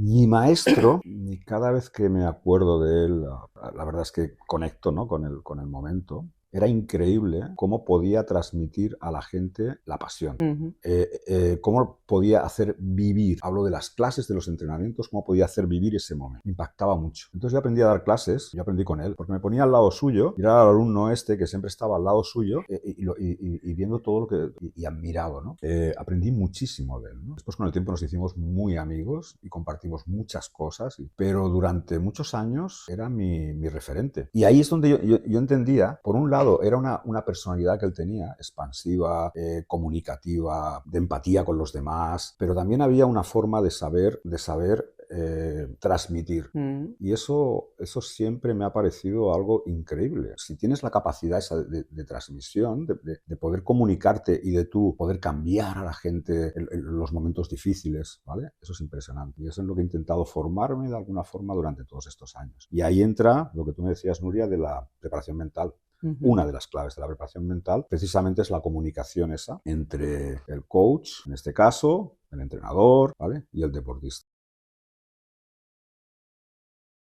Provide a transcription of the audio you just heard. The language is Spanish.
Mi maestro, y cada vez que me acuerdo de él, la verdad es que conecto, ¿no?, con el momento. Era increíble cómo podía transmitir a la gente la pasión. Ujú. Cómo podía hacer vivir, hablo de las clases, de los entrenamientos, cómo podía hacer vivir ese momento. Me impactaba mucho. Entonces yo aprendí a dar clases, yo aprendí con él, porque me ponía al lado suyo, y era el alumno este que siempre estaba al lado suyo y viendo todo lo que... y admirado, ¿no? Aprendí muchísimo de él, ¿no? Después con el tiempo nos hicimos muy amigos y compartimos muchas cosas, pero durante muchos años era mi referente. Y ahí es donde yo entendía, por un lado, era una personalidad que él tenía, expansiva, comunicativa, de empatía con los demás, pero también había una forma de saber transmitir. Mm. Y eso siempre me ha parecido algo increíble. Si tienes la capacidad esa de transmisión, de poder comunicarte y de tú poder cambiar a la gente en los momentos difíciles, ¿vale? Eso es impresionante. Y eso es lo que he intentado formarme de alguna forma durante todos estos años. Y ahí entra lo que tú me decías, Nuria, de la preparación mental. Ujú. Una de las claves de la preparación mental precisamente es la comunicación esa entre el coach, en este caso, el entrenador, ¿vale?, y el deportista.